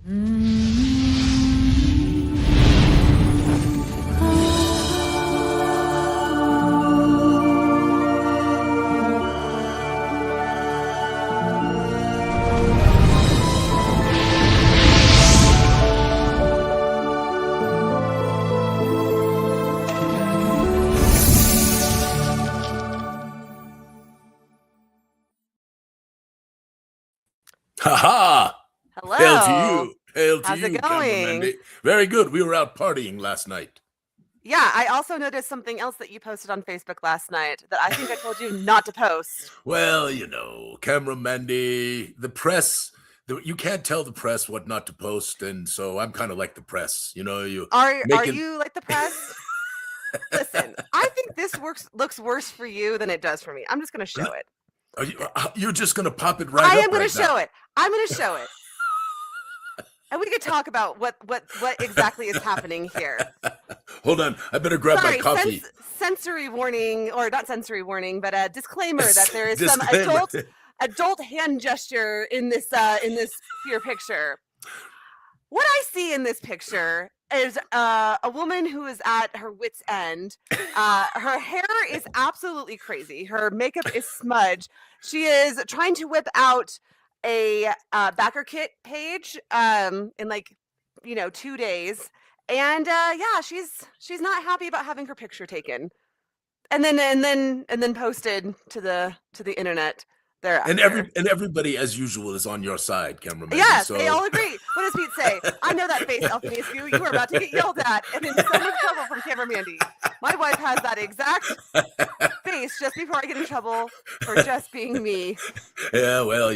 Ha-ha! Hello. Hail to you. Hail to How's you, it going? Mandy. Very good. We were out partying last night. Yeah, I also noticed something else that you posted on Facebook last night that I think I told you not to post. Well, Camera Mandy, the press, you can't tell the press what not to post, and so I'm kind of like the press. Are you like the press? Listen, I think this looks worse for you than it does for me. I'm just going to show it. You're just going to pop it right I up am going right to show it. I'm going to show it. And we can talk about what exactly is happening here. Hold on, I better grab my coffee. Sensory warning, or not sensory warning, but a disclaimer that there is some adult hand gesture in this your picture. What I see in this picture is a woman who is at her wit's end. Her hair is absolutely crazy. Her makeup is smudged. She is trying to whip out a backer kit page in 2 days, and yeah, she's not happy about having her picture taken and then posted to the internet thereafter. And everybody, as usual, is on your side, cameraman. Yes, so they all agree. What does Pete say? I know that face, I'll face you. You are about to get yelled at and in so much trouble from Camera Mandy. My wife has that exact face just before I get in trouble for just being me. Yeah, well,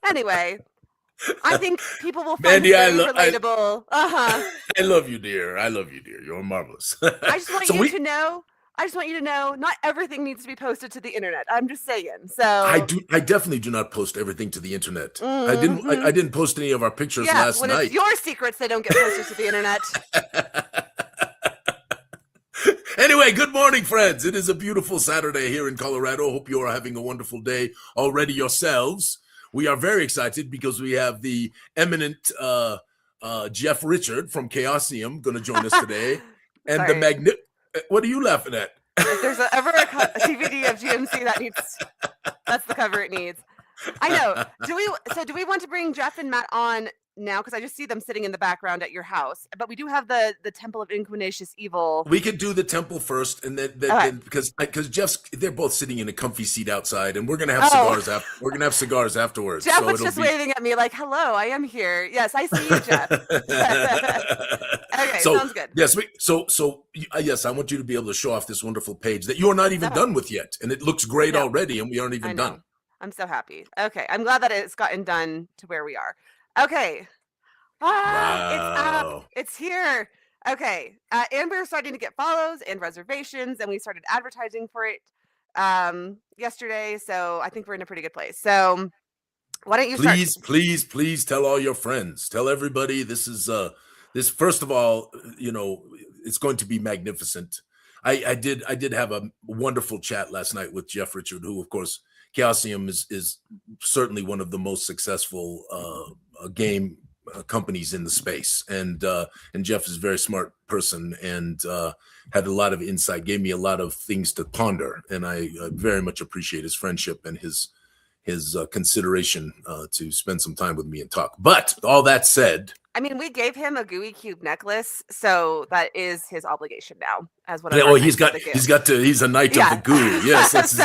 Anyway, I think people will find Mandy, it very relatable. I love you, dear. You're marvelous. I just want you to know, not everything needs to be posted to the internet. I'm just saying. So I definitely do not post everything to the internet. Mm-hmm. I didn't post any of our pictures last night. When it's your secrets, they don't get posted to the internet. Anyway, good morning, friends. It is a beautiful Saturday here in Colorado. Hope you are having a wonderful day already yourselves. We are very excited because we have the eminent Jeff Richard from Chaosium going to join us today, and what are you laughing at? If there's ever a DVD of GMC that's the cover it needs. I know. Do we want to bring Jeff and Matt on now? Because I just see them sitting in the background at your house. But we do have the Temple of Inquisition Evil. We could do the temple first, and then because they're both sitting in a comfy seat outside, and we're gonna have cigars after. We're gonna have cigars afterwards. Jeff was just waving at me like, "Hello, I am here." Yes, I see you, Jeff. Okay, sounds good. Yes, yes, I want you to be able to show off this wonderful page that you are not even done with yet, and it looks great already, and we aren't even done. I'm so happy. Okay, I'm glad that it's gotten done to where we are. Okay. Wow. It's up. It's here. Okay. And we're starting to get follows and reservations, and we started advertising for it yesterday. So I think we're in a pretty good place. So why don't you start? Please tell all your friends. Tell everybody this is this. First of all, it's going to be magnificent. I did have a wonderful chat last night with Jeff Richard, who, of course, Chaosium is certainly one of the most successful game companies in the space, and Jeff is a very smart person and had a lot of insight, gave me a lot of things to ponder, and I very much appreciate his friendship and his consideration to spend some time with me and talk. But all that said, I mean, we gave him a Gooey Cube necklace, so that is his obligation now. As one of he's a knight of the Goo. Yes, that's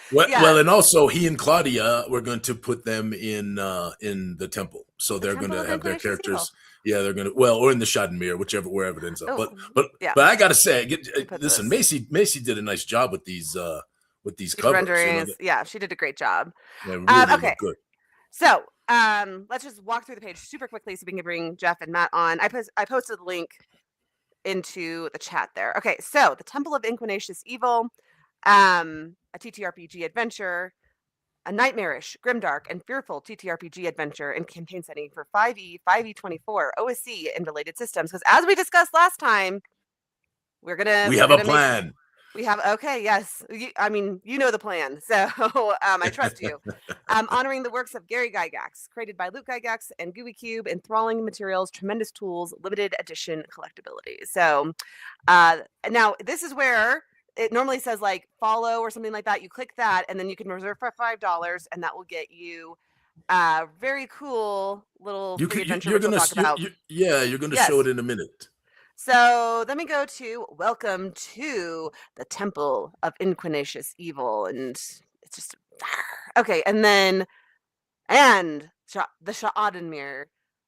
well, and also he and Claudia were going to put them in the temple, so they're going to have their characters. Yeah, they're going to or in the Shadmir, wherever it ends up. But I got to say, listen, Macy did a nice job with these covers. Renderings. Yeah, she did a great job. Yeah, really okay, good. So let's just walk through the page super quickly so we can bring Jeff and Matt on. I posted the link into the chat there. Okay, so the Temple of Inquisition Evil, a TTRPG adventure, a nightmarish, grimdark, and fearful TTRPG adventure in campaign setting for 5e, 5e24, OSC, and related systems. Because as we discussed last time, we have a plan. We have, okay, yes. I mean, you know the plan, so I trust you. Honoring the works of Gary Gygax, created by Luke Gygax and Gooey Cube, enthralling materials, tremendous tools, limited edition collectability. So now this is where it normally says like follow or something like that. You click that, and then you can reserve for $5, and that will get you very cool little free adventure, which we'll talk about. You're gonna show it in a minute. So then we go to welcome to the Temple of Inquisitorious Evil, and it's just okay. And then the Sha'adanmir.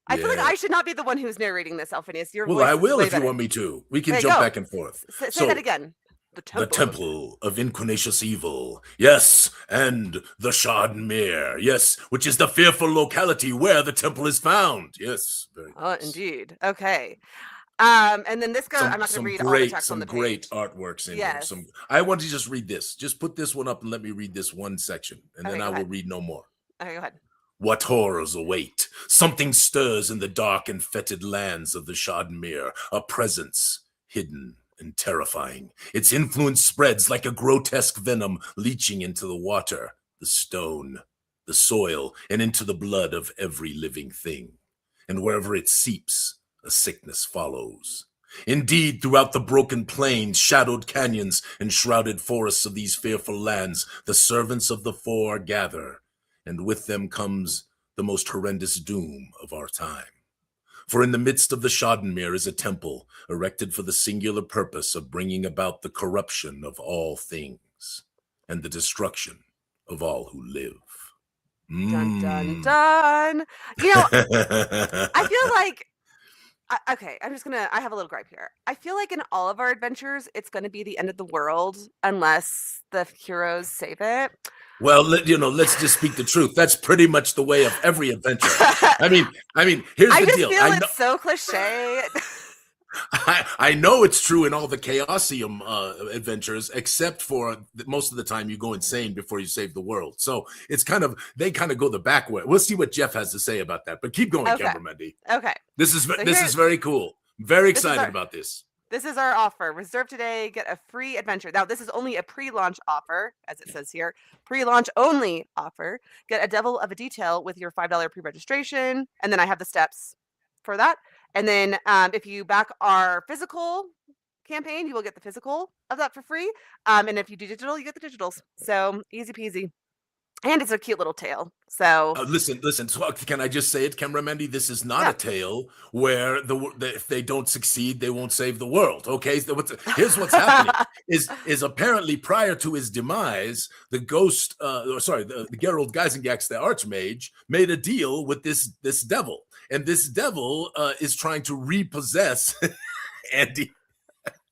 I feel like I should not be the one who's narrating this, Alphinius. Your voice I will is if better. You want me to. We can jump back and forth. Say that again. The Temple of Inquisitorious Evil. Yes, and the Sha'adanmir. Yes, which is the fearful locality where the temple is found. Yes, very nice. Oh, indeed. Okay. And then this goes. I'm not going to read all the text on the page. Some great artworks in here. I want to just read this. Just put this one up and let me read this one section, and then I will read no more. Okay, go ahead. What horrors await? Something stirs in the dark and fetid lands of the Sha'adanmir, a presence hidden and terrifying. Its influence spreads like a grotesque venom, leaching into the water, the stone, the soil, and into the blood of every living thing. And wherever it seeps, a sickness follows. Indeed, throughout the broken plains, shadowed canyons, and shrouded forests of these fearful lands, the servants of the Four gather, and with them comes the most horrendous doom of our time. For in the midst of the Sha'adanmir is a temple, erected for the singular purpose of bringing about the corruption of all things, and the destruction of all who live. Dun, dun, dun. You know, I feel like, okay, I have a little gripe here. I feel like in all of our adventures, it's going to be the end of the world unless the heroes save it. Well, let's just speak the truth. That's pretty much the way of every adventure. I mean, here's the deal. I feel it's so cliche. I know it's true in all the Chaosium adventures, except for most of the time you go insane before you save the world. So it's they kind of go the back way. We'll see what Jeff has to say about that. But keep going, Cameramandy. Okay. This is very cool. Very excited about this. This is our offer. Reserve today, get a free adventure. Now, this is only a pre-launch offer, as it says here. Pre-launch only offer. Get a devil of a detail with your $5 pre-registration. And then I have the steps for that. And then if you back our physical campaign, you will get the physical of that for free. And if you do digital, you get the digitals. So easy peasy. And it's a cute little tale. So listen. So can I just say it, Cameramandy? This is not a tale where if they don't succeed, they won't save the world. Okay, here's what's happening: is apparently prior to his demise, the ghost, the Geralt Gysingax, the Archmage, made a deal with this devil, and this devil is trying to repossess Andy.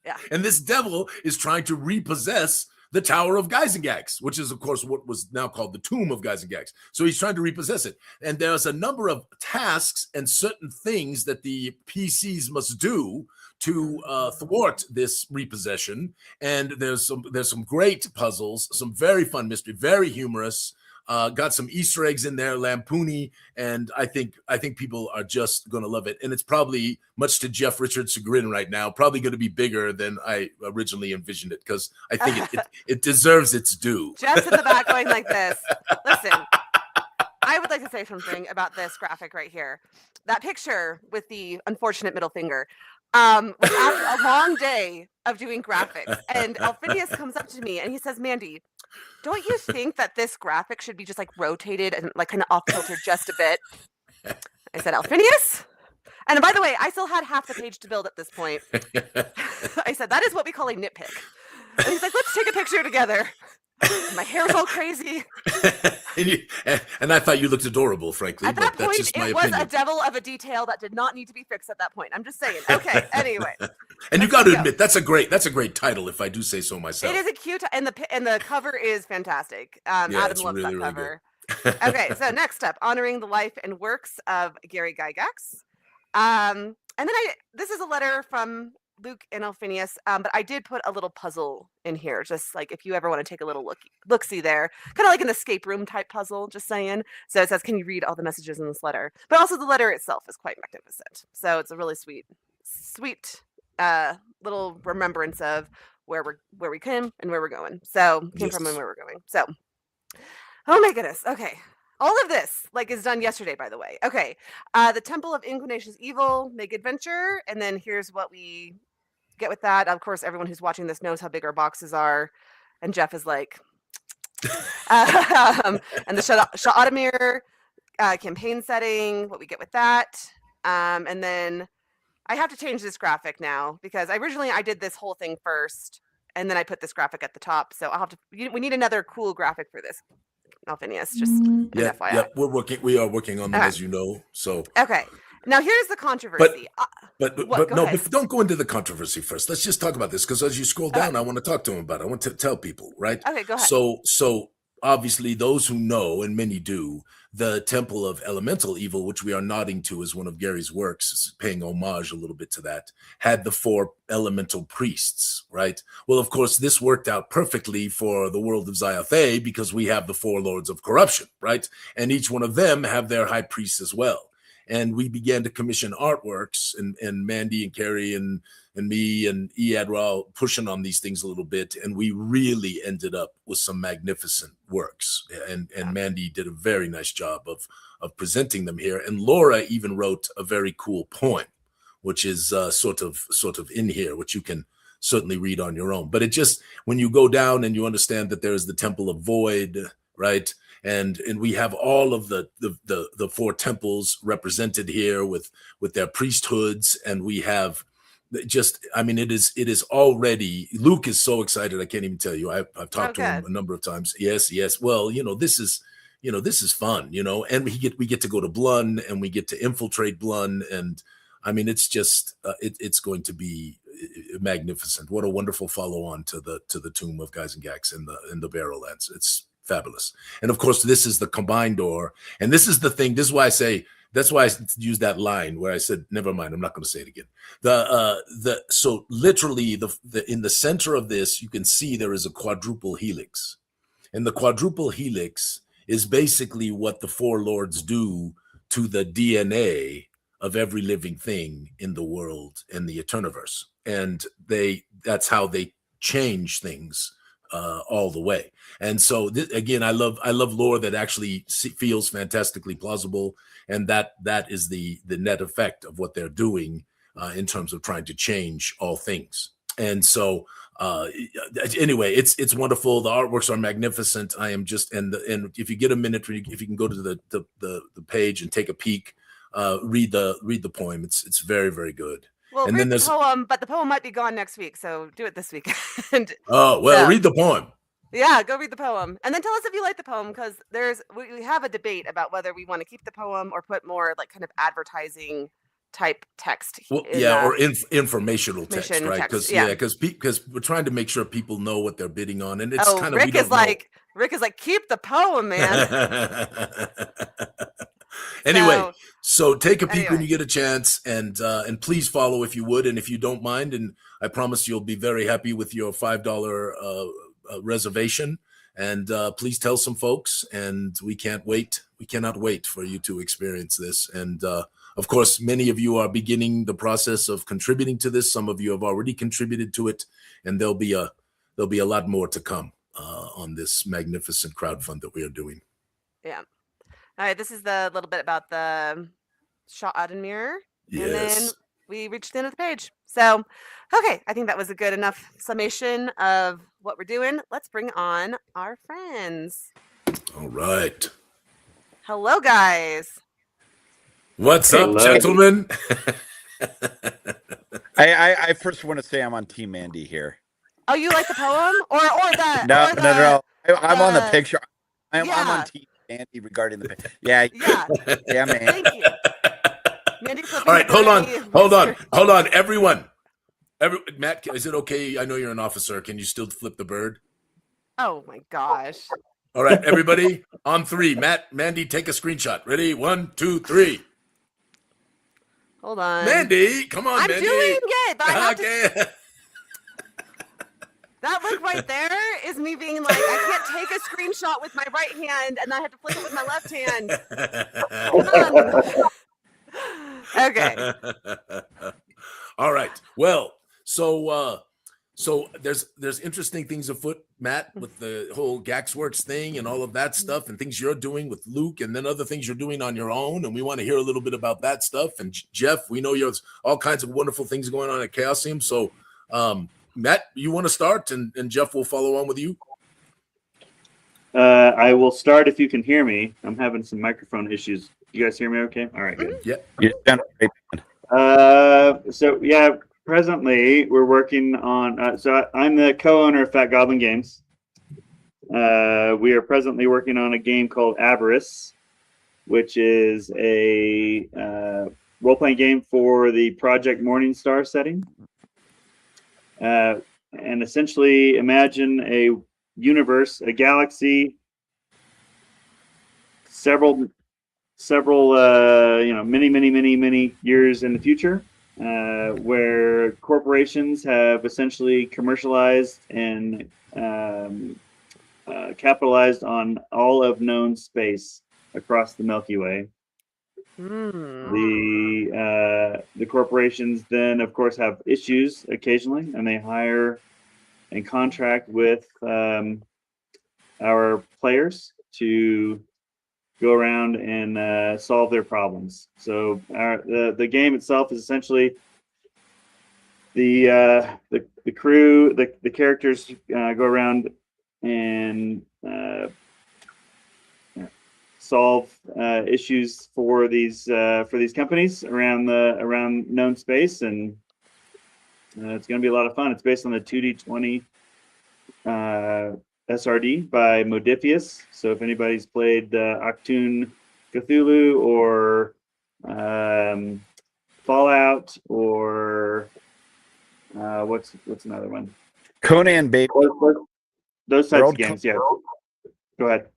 Yeah, and this devil is trying to repossess the Tower of Gysingax, which is, of course, what was now called the Tomb of Gysingax. So he's trying to repossess it. And there's a number of tasks and certain things that the PCs must do to thwart this repossession. And there's some great puzzles, some very fun mystery, very humorous. Got some Easter eggs in there, lampoony, and I think people are just going to love it. And it's probably, much to Jeff Richards' chagrin right now, probably going to be bigger than I originally envisioned it, because I think it deserves its due. Jeff's in the back going like this. Listen, I would like to say something about this graphic right here. That picture with the unfortunate middle finger. Was after a long day of doing graphics, and Alphinius comes up to me and he says, "Mandy, don't you think that this graphic should be just like rotated and like kind of off kilter just a bit?" I said, "Alphinius?" And by the way, I still had half the page to build at this point. I said, "That is what we call a nitpick." And he's like, "Let's take a picture together." My hair's all crazy. and I thought you looked adorable, frankly. At that point, it was opinion. a devil of a detail that did not need to be fixed at that point. I'm just saying. Okay, anyway. And you got to admit, that's a great title, if I do say so myself. It is a cute, and the cover is fantastic. Adam loves really, that cover. Really okay, so next up, honoring the life and works of Gary Gygax. And then this is a letter from Luke and Alphinius, but I did put a little puzzle in here, just like if you ever want to take a little look-see there, kind of like an escape room type puzzle, just saying. So it says, can you read all the messages in this letter? But also the letter itself is quite magnificent. So it's a really sweet little remembrance of where we came and where we're going. So came from and where we're going. So, oh my goodness. Okay. All of this is done yesterday, by the way. Okay. The Temple of Inclinations Evil, Make Adventure. And then here's what we get with that. Of course, everyone who's watching this knows how big our boxes are. And Jeff is like, and the Sha'Adamir campaign setting, what we get with that. And then I have to change this graphic now because originally I did this whole thing first and then I put this graphic at the top. So I'll have to, we need another cool graphic for this. Phineas, just FYI. Yeah, we are working on them, as you know. So okay, now here's the controversy. But no, don't go into the controversy first. Let's just talk about this because as you scroll down, I want to talk to him about it. I want to tell people, right? Okay, go ahead. So obviously, those who know, and many do, the Temple of Elemental Evil, which we are nodding to as one of Gary's works, paying homage a little bit to that, had the 4 elemental priests, right? Well, of course, this worked out perfectly for the world of Zyathé because we have the 4 lords of corruption, right? And each one of them have their high priests as well. And we began to commission artworks, and Mandy and Carrie and me and Iad were all pushing on these things a little bit, and we really ended up with some magnificent works. And Mandy did a very nice job of presenting them here. And Laura even wrote a very cool poem, which is sort of in here, which you can certainly read on your own. But it just, when you go down and you understand that there's the Temple of Void, right? And we have all of the 4 temples represented here with their priesthoods, and we have just, I mean, it is already, Luke is so excited. I can't even tell you. I've talked to him a number of times. Yes. Well, this is fun, and we get to go to Blun and we get to infiltrate Blun. And I mean, it's just, it's going to be magnificent. What a wonderful follow on to the Tomb of Guys and Gax in the Barrowlands. It's fabulous. And of course, this is the combined door. And this is the thing. This is why I say, that's why I used that line where I said, never mind, I'm not going to say it again. So literally in the center of this, you can see there is a quadruple helix. And the quadruple helix is basically what the 4 lords do to the DNA of every living thing in the world and the Eterniverse. And that's how they change things all the way. And so again, I love lore that actually feels fantastically plausible, and that is the net effect of what they're doing in terms of trying to change all things. And so anyway, it's wonderful. The artworks are magnificent. I am just, and if you get a minute, if you can go to the page and take a peek, read the poem. It's very, very good. Well, and read the poem, but the poem might be gone next week, so do it this week. Oh, well, read the poem. Yeah, go read the poem. And then tell us if you like the poem, because we have a debate about whether we want to keep the poem or put more kind of advertising type text. Well, or informational text, right? Because we're trying to make sure people know what they're bidding on. And it's kind of, Rick is like, keep the poem, man. Anyway, so take a peek when you get a chance, and please follow if you would, and if you don't mind, and I promise you'll be very happy with your $5 reservation. And please tell some folks, and we cannot wait for you to experience this. And of course, many of you are beginning the process of contributing to this. Some of you have already contributed to it, and there'll be a lot more to come on this magnificent crowdfund that we are doing. Yeah. All right, this is the little bit about the Sha'Adamir. Yes. And then we reached the end of the page. So, okay, I think that was a good enough summation of what we're doing. Let's bring on our friends. All right. Hello, guys. What's up, gentlemen? I first want to say I'm on Team Mandy here. Oh, you like the poem? Or the... No. I'm on the picture. I'm on Team Mandy regarding the... Yeah, man. Thank you. Mandy, all right, hold on, everyone. Matt, is it okay? I know you're an officer. Can you still flip the bird? Oh my gosh. All right, everybody, on 3. Mandy, take a screenshot. Ready? 1, 2, 3. Hold on. Mandy, come on, Mandy. I'm doing it. But I have that look right there is me being like, I can't take a screenshot with my right hand, and I have to flip it with my left hand. Okay. All right. Well, so So there's interesting things afoot, Matt, with the whole Gaxworks thing and all of that stuff, and things you're doing with Luke, and then other things you're doing on your own. And we want to hear a little bit about that stuff. And Jeff, we know you have all kinds of wonderful things going on at Chaosium. So Matt, you want to start, and Jeff will follow on with you. I will start if you can hear me. I'm having some microphone issues. You guys hear me okay? All right, good. Yeah. You sound great. So yeah, presently we're working on, so I'm the co-owner of Fat Goblin Games. We are presently working on a game called Avarice, which is a role-playing game for the Project Morningstar setting. And essentially imagine a universe, a galaxy, several many years in the future, where corporations have essentially commercialized and capitalized on all of known space across the Milky Way. The corporations then, of course, have issues occasionally, and they hire and contract with our players to go around and solve their problems. So the game itself is essentially the crew, the characters go around and solve issues for these companies around known space, and it's going to be a lot of fun. It's based on the 2D20 SRD by Modifius. So if anybody's played Octoon Cthulhu or Fallout or what's another one? Conan, baby. Those types of games, yeah. Go ahead.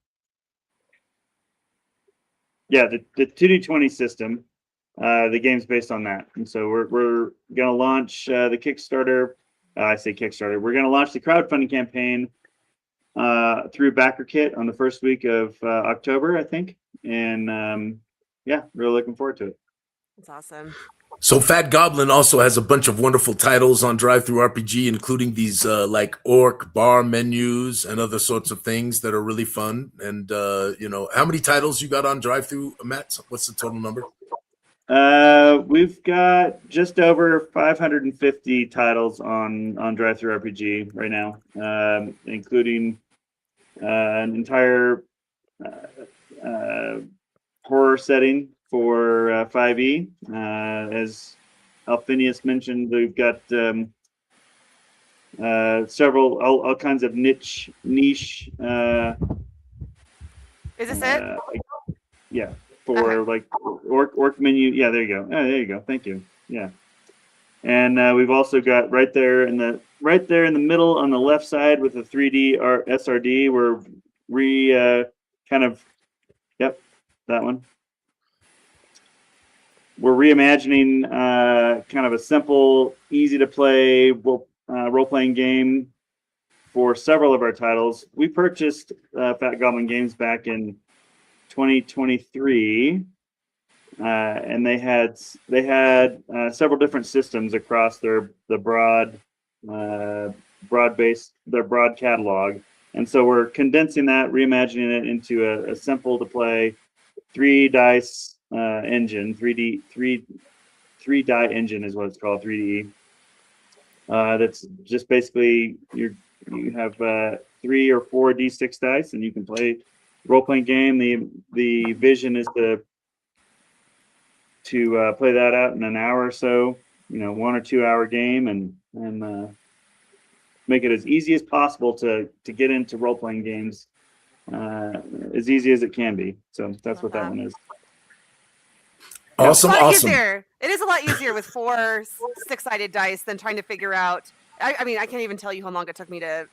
Yeah, the 2D20 system, the game's based on that. And so we're going to launch the Kickstarter. I say Kickstarter. We're going to launch the crowdfunding campaign through BackerKit on the first week of October, I think. And yeah, really looking forward to it. That's awesome. So Fat Goblin also has a bunch of wonderful titles on Drive-Thru-RPG, including these like orc bar menus and other sorts of things that are really fun. And how many titles you got on Drive-Thru, Matt? What's the total number? We've got just over 550 titles on Drive-Thru-RPG right now, including an entire horror setting for 5e. As Alphinius mentioned, we've got several all kinds of niche. Is this it? Yeah, for like orc menu. Yeah, there you go. Oh, there you go. Thank you. Yeah, and we've also got right there in the middle on the left side with the 3D SRD. We're that one. We're reimagining kind of a simple, easy to play role-playing game for several of our titles. We purchased Fat Goblin Games back in 2023, and they had several different systems across their broad catalog. And so we're condensing that, reimagining it into a simple to play 3 dice engine, 3 die engine is what it's called, 3D. That's just basically you have 3 or 4 D6 dice, and you can play role-playing game. The vision is to play that out in an hour or so, 1 or 2 hour game, and make it as easy as possible to get into role-playing games, as easy as it can be. So that's what that one is. Awesome. Easier. It is a lot easier with 4 6-sided dice than trying to figure out. I mean, I can't even tell you how long it took me to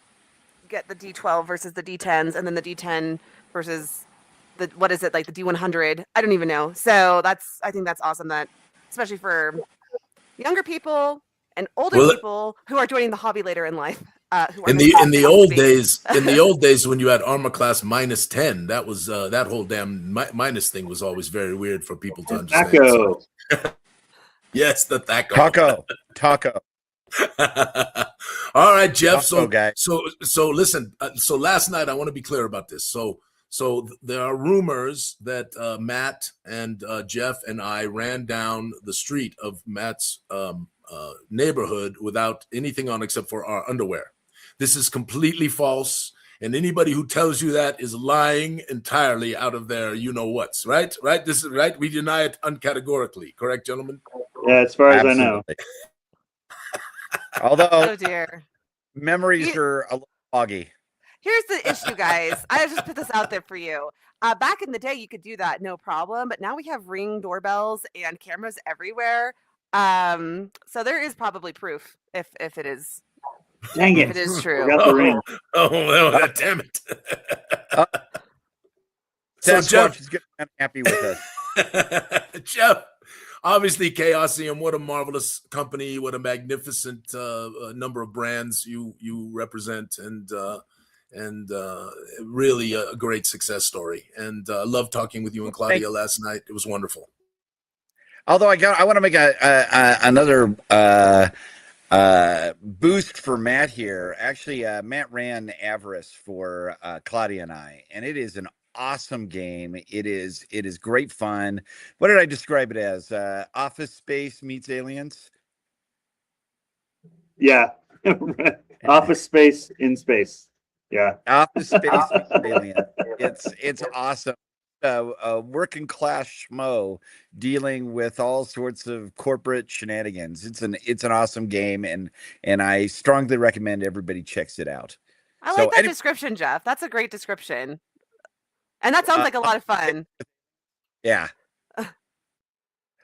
get the D12 versus the D10s, and then the D10 versus the D100. I don't even know. So I think that's awesome. That especially for younger people and older people who are joining the hobby later in life. In the old days, when you had armor class -10, that was that whole damn minus thing was always very weird for people to understand. Taco. Yes, the taco. Taco. All right, Jeff. guy. So listen. So last night, I want to be clear about this. So there are rumors that Matt and Jeff and I ran down the street of Matt's neighborhood without anything on except for our underwear. This is completely false. And anybody who tells you that is lying entirely out of their you-know-whats, right? Right? This is right. We deny it uncategorically. Correct, gentlemen? Yeah, as far as I know. Although, oh dear, memories are a little foggy. Here's the issue, guys. I just put this out there for you. Back in the day, you could do that, no problem. But now we have Ring doorbells and cameras everywhere. So there is probably proof if it is. Dang it! If it is true. Got the ring. Oh, damn it! So Jeff is going to be happy with us. Jeff, obviously Chaosium, what a marvelous company, what a magnificent number of brands you represent, and really a great success story. And love talking with you and Claudia last night. It was wonderful. Although I want to make another boost for Matt here. Actually, Matt ran Avarice for Claudia and I, and it is an awesome game. It is great fun. What did I describe it as? Office Space meets Aliens? Yeah. Office Space in space. Yeah. Office Space meets Aliens. It's awesome. A working class schmo dealing with all sorts of corporate shenanigans. It's an awesome game, and I strongly recommend everybody checks it out. I like that description, Jeff. That's a great description. And that sounds like a lot of fun. Yeah.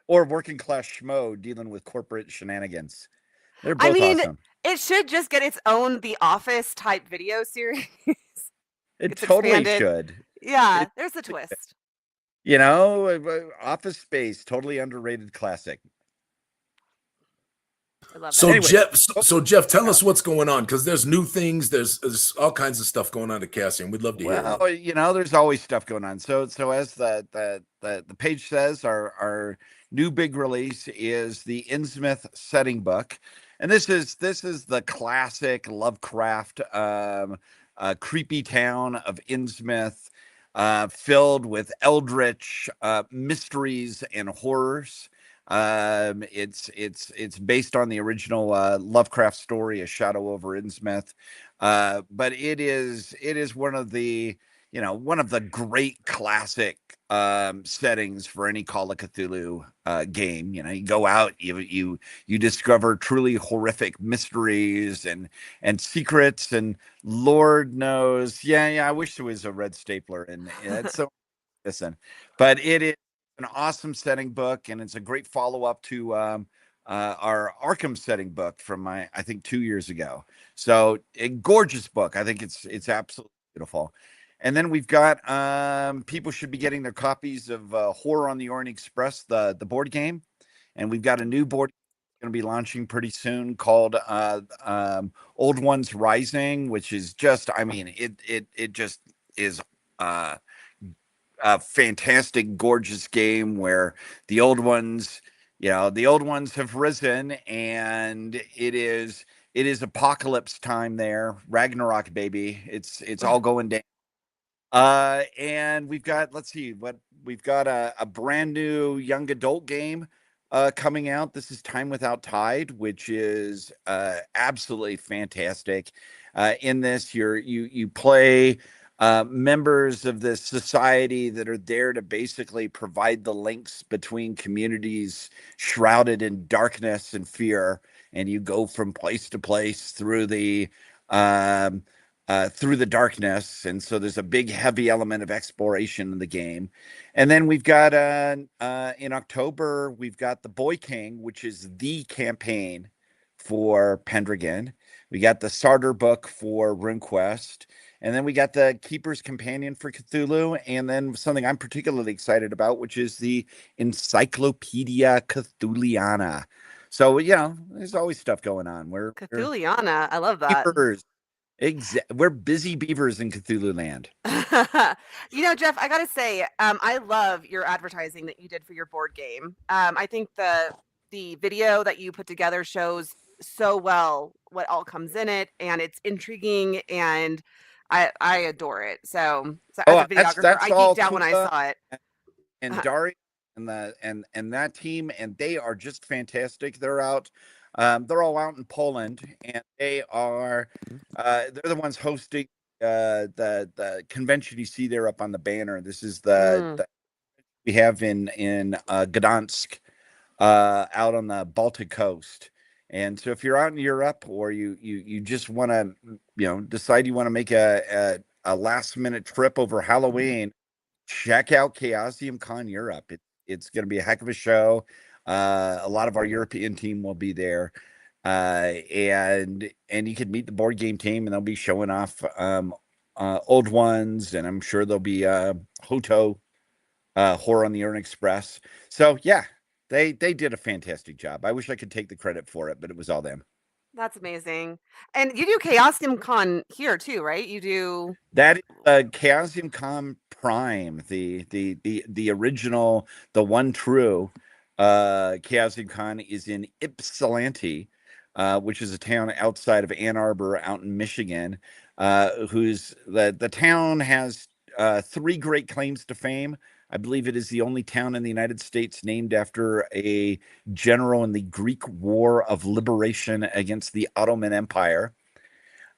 Or working class schmo dealing with corporate shenanigans. They're both awesome. It should just get its own The Office type video series. It totally should. Yeah, there's the twist. You know, Office Space, totally underrated classic. I love so anyway. Jeff, tell us what's going on, because there's new things, there's all kinds of stuff going on at Chaosium. We'd love to hear. Well, you know, there's always stuff going on. So as the page says, our new big release is the Innsmouth setting book, and this is the classic Lovecraft creepy town of Innsmouth, filled with eldritch mysteries and horrors. It's based on the original Lovecraft story, A Shadow over Innsmouth, but it is one of the great classic settings for any Call of Cthulhu game. You know, you go out, you discover truly horrific mysteries and secrets, and Lord knows, I wish there was a red stapler, and it's so listen, but it is an awesome setting book, and it's a great follow-up to our Arkham setting book from I think 2 years ago. So a gorgeous book. I think it's absolutely beautiful. And then we've got people should be getting their copies of Horror on the Orient Express, the board game, and we've got a new board going to be launching pretty soon called Old Ones Rising, which is just, I mean, it just is a fantastic, gorgeous game where the old ones have risen, and it is apocalypse time there. Ragnarok, baby. It's all going down. And we've got, a brand new young adult game coming out. This is Time Without Tide, which is absolutely fantastic. In this, you play members of this society that are there to basically provide the links between communities shrouded in darkness and fear, and you go from place to place through the darkness. And so there's a big heavy element of exploration in the game. And then we've got in October we've got the Boy King, which is the campaign for Pendragon. We got the starter book for RuneQuest, and then we got the Keeper's Companion for Cthulhu, and then something I'm particularly excited about, which is the Encyclopedia Cthulhiana. So, you know, there's always stuff going on. We're Cthulhiana. I love that. We're busy beavers in Cthulhu land. You know, Jeff, I gotta say, I love your advertising that you did for your board game. I think the video that you put together shows so well what all comes in it, and it's intriguing, and I adore it. So as a videographer, that's I all geeked out when I Kula saw it. and Daria and that team, and they are just fantastic. They're out. They're all out in Poland, and they're the ones hosting the convention you see there up on the banner. This is the we have in Gdansk, out on the Baltic coast. And so if you're out in Europe, or you just want to decide you want to make a last minute trip over Halloween, check out Chaosium Con Europe. It's going to be a heck of a show. A lot of our European team will be there, and you can meet the board game team, and they'll be showing off old ones, and I'm sure there'll be Hoto, Horror on the Urn Express. So yeah, they did a fantastic job. I wish I could take the credit for it, but it was all them. That's amazing. And you do Chaosium Con here too, right? You do that is Chaosium Con Prime, the original, the one true Chaosium Con is in Ypsilanti, which is a town outside of Ann Arbor, out in Michigan. The town has 3 great claims to fame. I believe it is the only town in the United States named after a general in the Greek War of Liberation against the Ottoman Empire.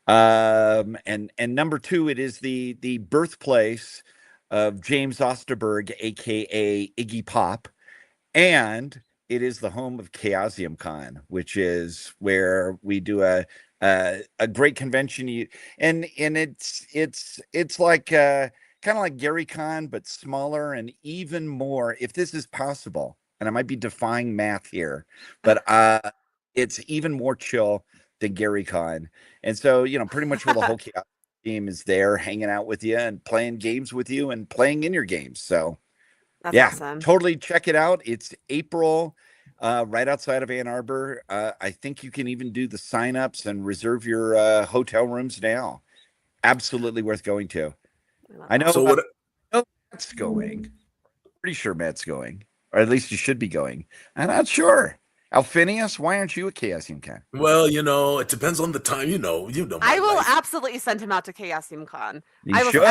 And number 2, it is the birthplace of James Osterberg, aka Iggy Pop, and it is the home of Chaosium Con, which is where we do a great convention. And it's like kind of like Gary Con, but smaller and even more, if this is possible. And I might be defying math here, but it's even more chill than Gary Con. And so, pretty much where the whole Chaos team is there hanging out with you and playing games with you and playing in your games. So that's awesome. Totally check it out. It's April, right outside of Ann Arbor. I think you can even do the signups and reserve your hotel rooms now. Absolutely worth going to. I know. So what? Matt's going. Pretty sure Matt's going, or at least you should be going. I'm not sure. Alphinius, why aren't you at Chaosium Con? Well, it depends on the time. I will absolutely send him out to Chaosium Con. You should.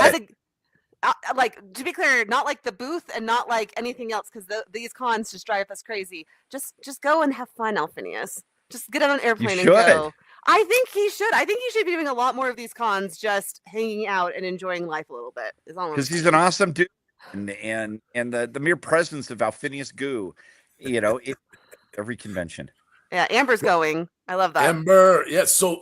Like, to be clear, not like the booth and not like anything else, because these cons just drive us crazy. Just go and have fun, Alphinius. Just get on an airplane and go. I think he should. I think he should be doing a lot more of these cons, just hanging out and enjoying life a little bit. Because he's an awesome dude, and the mere presence of Alphinius Goo, every convention. Yeah, Amber's going. I love that. Amber, yeah. So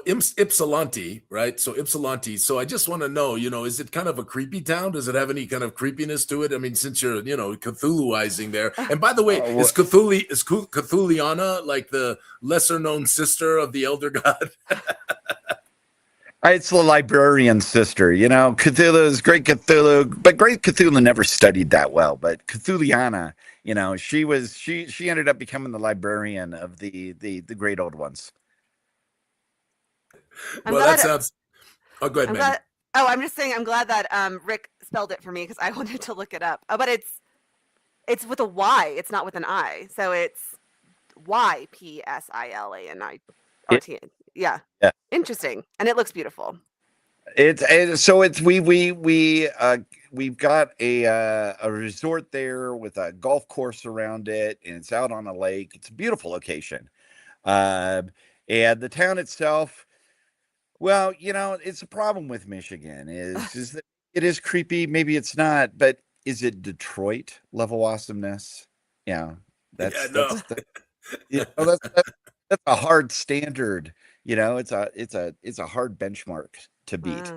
Ypsilanti, right? So Ypsilanti. So I just want to know, is it kind of a creepy town? Does it have any kind of creepiness to it? I mean, since you're, Cthulhuizing there. And by the way, is Cthulhuiana like the lesser known sister of the elder god? It's the librarian sister, Cthulhu is great Cthulhu, but great Cthulhu never studied that well. But Cthulhuiana, she ended up becoming the librarian of the great old ones. Well, that sounds. Oh, go ahead, man. I'm just saying, I'm glad that Rick spelled it for me, because I wanted to look it up. Oh, but it's with a Y. It's not with an I. So it's YPSILANI. Yeah. Interesting, and it looks beautiful. We've got a resort there with a golf course around it, and it's out on a lake. It's a beautiful location, and the town itself. Well, it's a problem with Michigan is that it is creepy. Maybe it's not, but is it Detroit level awesomeness? Yeah, that's a hard standard. It's a hard benchmark to beat.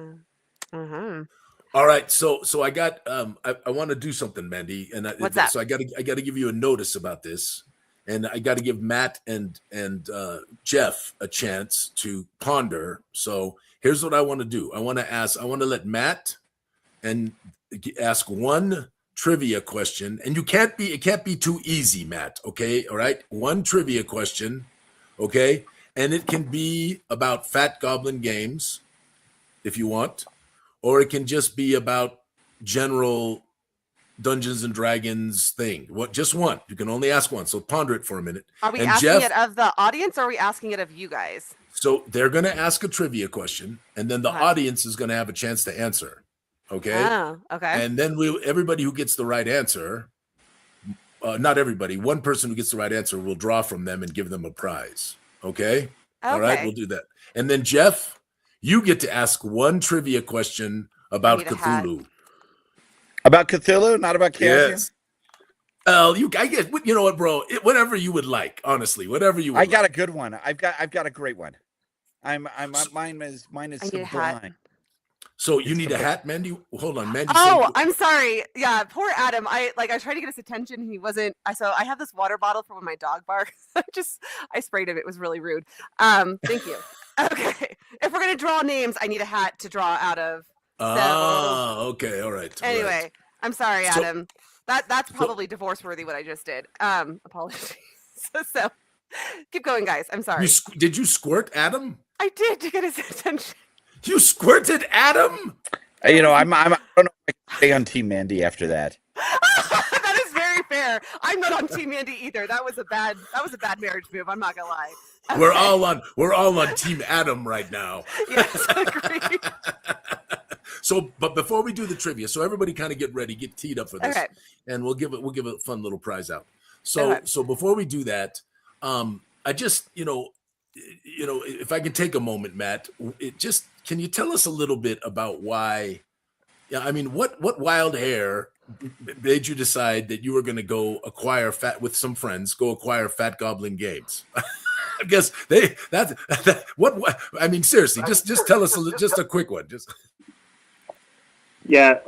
All right, so I got I want to do something, Mandy, and what's that? So I got to give you a notice about this, and I got to give Matt and Jeff a chance to ponder. So here's what I want to do. I want to let Matt and ask one trivia question, and it can't be too easy, Matt. Okay, all right, one trivia question, okay. And it can be about Fat Goblin games, if you want, or it can just be about general Dungeons and Dragons thing. What? Just one. You can only ask one. So ponder it for a minute. Are we And asking Jeff, it of the audience, or are we asking it of you guys? so they're going to ask a trivia question, and then the Okay. audience is going to have a chance to answer. Okay. Oh, okay. And then everybody who gets the right answer, not everybody, one person who gets the right answer will draw from them and give them a prize. Okay. All right. Okay. We'll do that. And then Jeff, you get to ask one trivia question about Need a hat. Cthulhu. About Cthulhu, not about Chaos. Yes. I guess you know what, bro. Whatever you would like, honestly, whatever you. I got a good one. I've got a great one. Mine is I need a hat. sublime. So you need a hat, Mandy? Hold on, Mandy. Oh, said- I'm sorry. Yeah, poor Adam. I tried to get his attention. He wasn't. So I have this water bottle for when my dog barks. I sprayed him. It was really rude. Thank you. Okay. If we're gonna draw names, I need a hat to draw out of. Okay, all right. Anyway, right. I'm sorry, So- Adam. That's probably divorce worthy what I just did. Apologies. So keep going, guys. I'm sorry. Did you squirt Adam? I did to get his attention. You squirted Adam? I don't know. If I can stay on Team Mandy after that. That is very fair. I'm not on Team Andy either. That was a bad marriage move. I'm not gonna lie. We're all on Team Adam right now. Yes, agreed. So, but before we do the trivia, so everybody kind of get ready, get teed up for this, Okay. and we'll give a fun little prize out. So, Okay. so before we do that, I just if I could take a moment, Matt, can you tell us a little bit about why? Yeah, I mean, what wild hair made you decide that you were going to go acquire with some friends, go acquire Fat Goblin Games? I guess what I mean, seriously, just tell us just a quick one, just. Yeah.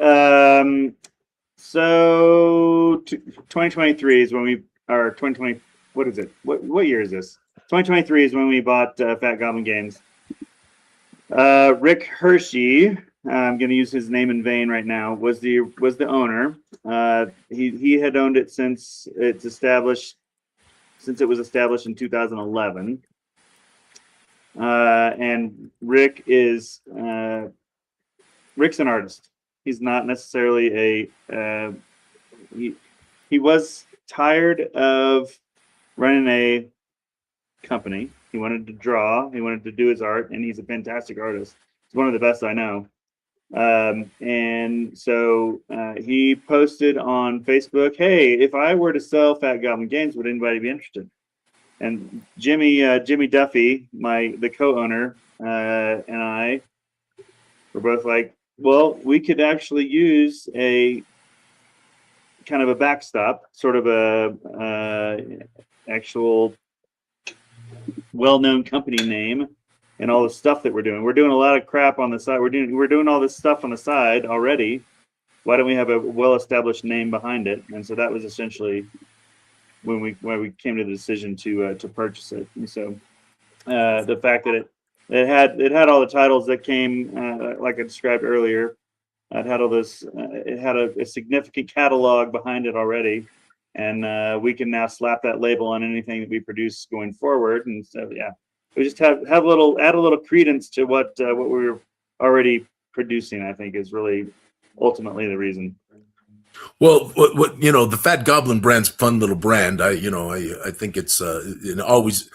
So 2023 is when we are 2020. What is it? What year is this? 2023 is when we bought Fat Goblin Games. Rick Hershey, I'm going to use his name in vain right now, was the owner. He had owned it since it was established in 2011. And Rick's an artist. He's not necessarily he was tired of running a company. He wanted to draw. He wanted to do his art, and he's a fantastic artist. He's one of the best I know. And so he posted on Facebook, "Hey, if I were to sell Fat Goblin Games, would anybody be interested?" And Jimmy Duffy, the co-owner, and I were both like, "Well, we could actually use a kind of a backstop, sort of a actual well-known company name, and all the stuff that we're doing. We're doing a lot of crap on the side. We're doing all this stuff on the side already. Why don't we have a well-established name behind it?" And so that was essentially when we came to the decision to purchase it. And so the fact that it had all the titles that came, like I described earlier. It had all this. It had a significant catalog behind it already, and we can now slap that label on anything that we produce going forward. And so, yeah, we just add a little credence to what we were already producing. I think is really ultimately the reason. Well, what the Fat Goblin brand's fun little brand. I think it's always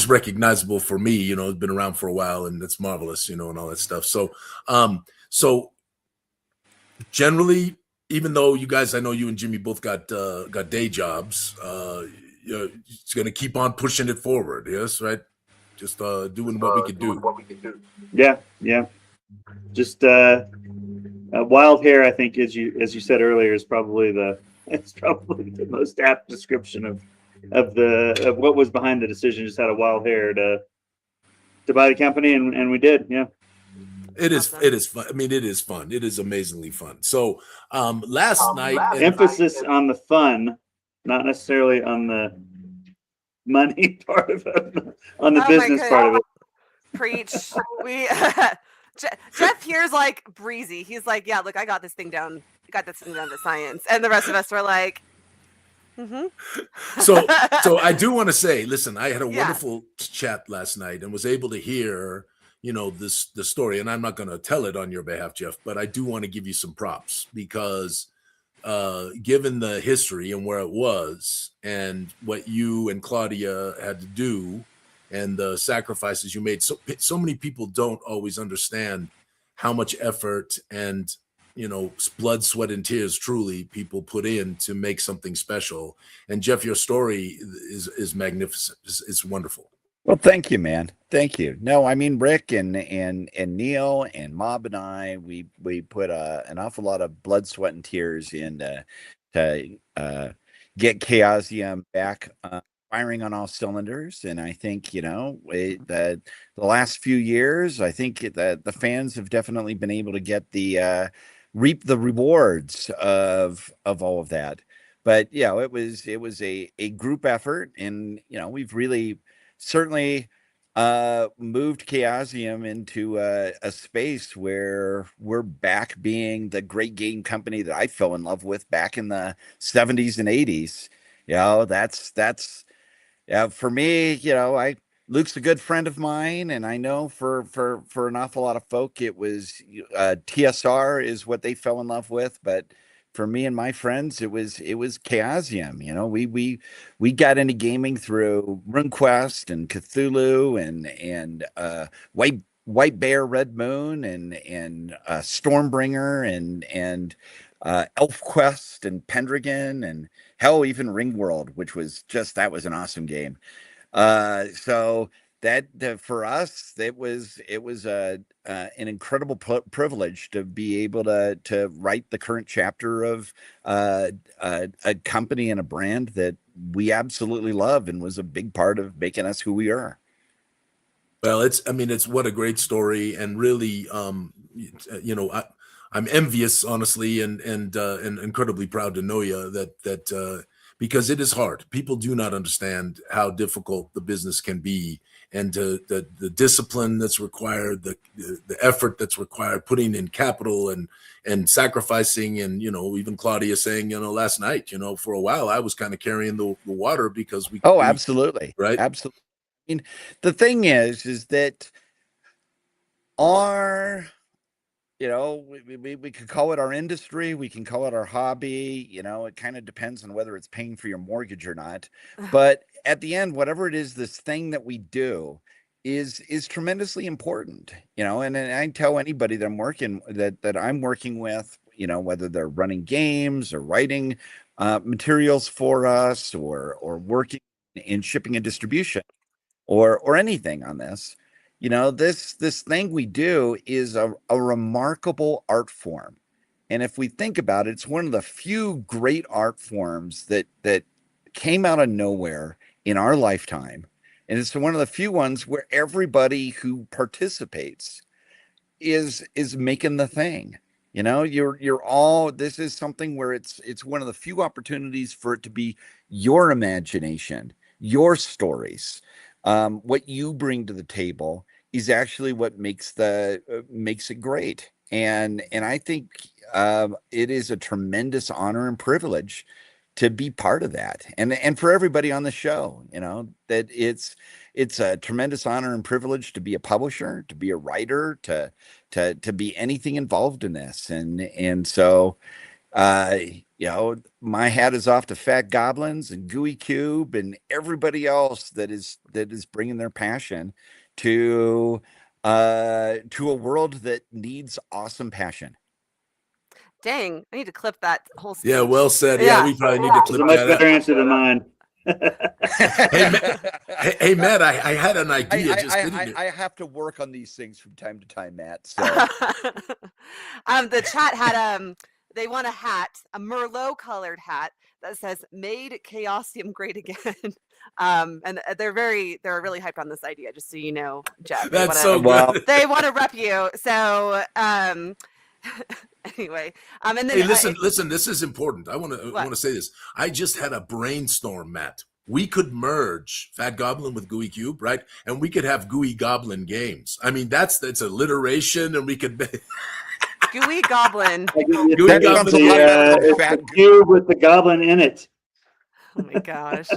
recognizable for me. It's been around for a while, and it's marvelous. And all that stuff. So generally, even though you guys, I know you and Jimmy both got day jobs, it's going to keep on pushing it forward. Yes, right. Just doing what we could do. Yeah. Just wild hair, I think, as you said earlier, is probably the most apt description of what was behind the decision. Just had a wild hair to buy the company, and we did. Yeah. It is fun. I mean, it is fun. It is amazingly fun. So last night, emphasis on the fun, not necessarily on the money part of it, on the business part of it. Preach. Jeff here's like breezy. He's like, "Yeah, look, I got this thing down. To science." And the rest of us were like, "Mm-hmm." So I do want to say, listen, I had a wonderful chat last night and was able to hear the story, and I'm not going to tell it on your behalf, Jeff, but I do want to give you some props because given the history and where it was and what you and Claudia had to do and the sacrifices you made, so many people don't always understand how much effort and, you know, blood, sweat, and tears truly people put in to make something special. And Jeff, your story is magnificent. It's wonderful. Well, thank you, man. Thank you. No, I mean, Rick and Neil and Mob and I, we put an awful lot of blood, sweat, and tears in to get Chaosium back firing on all cylinders. And I think, you know, the last few years, I think that the fans have definitely been able to get reap the rewards of all of that. But yeah, it was a group effort, and you know, we've really certainly moved Chaosium into a space where we're back being the great game company that I fell in love with back in the 70s and 80s. You know, that's for me, you know, Luke's a good friend of mine, and I know for an awful lot of folk it was TSR is what they fell in love with, but for me and my friends, it was Chaosium. You know, we got into gaming through RuneQuest and Cthulhu and White Bear, Red Moon, and Stormbringer and ElfQuest and Pendragon, and hell, even Ringworld, which was that was an awesome game. So that for us, it was an incredible privilege to be able to write the current chapter of a company and a brand that we absolutely love and was a big part of making us who we are. Well, it's what a great story, and really, you know, I'm envious, honestly, and incredibly proud to know you that because it is hard. People do not understand how difficult the business can be, and the discipline that's required, the effort that's required, putting in capital and sacrificing, and you know, even Claudia saying, you know, last night, you know, for a while I was kind of carrying the water because we. Oh, absolutely, right, absolutely. I mean, the thing is that our, you know, we could call it our industry, we can call it our hobby, you know, it kind of depends on whether it's paying for your mortgage or not. But at the end, whatever it is, this thing that we do is tremendously important, you know, and I tell anybody that I'm working with, you know, whether they're running games or writing materials for us or working in shipping and distribution or anything on this, you know, this thing we do is a remarkable art form. And if we think about it, it's one of the few great art forms that came out of nowhere in our lifetime. And it's one of the few ones where everybody who participates is making the thing. You know, this is something where it's one of the few opportunities for it to be your imagination, your stories. What you bring to the table is actually what makes it great. And I think it is a tremendous honor and privilege to be part of that. And for everybody on the show, you know, that it's a tremendous honor and privilege to be a publisher, to be a writer, to be anything involved in this. And so, you know, my hat is off to Fat Goblins and Gooey Cube and everybody else that is bringing their passion to a world that needs awesome passion. Dang, I need to clip that whole speech. Yeah, well said. Yeah, we probably need to clip that. That's a much better answer than mine. hey, Matt, I had an idea. I have to work on these things from time to time, Matt. So the chat had they want a hat, a Merlot colored hat that says "Made Chaosium Great Again." And they're really hyped on this idea, just so you know, Jeff. That's so good. They want to rep you. So anyway, and then hey, listen, this is important. I want to say this. I just had a brainstorm, Matt. We could merge Fat Goblin with Gooey Cube, right? And we could have Gooey Goblin games. I mean, that's alliteration, and we could Gooey Goblin. Gooey Goblin. It's a cube with the goblin in it. Oh my gosh.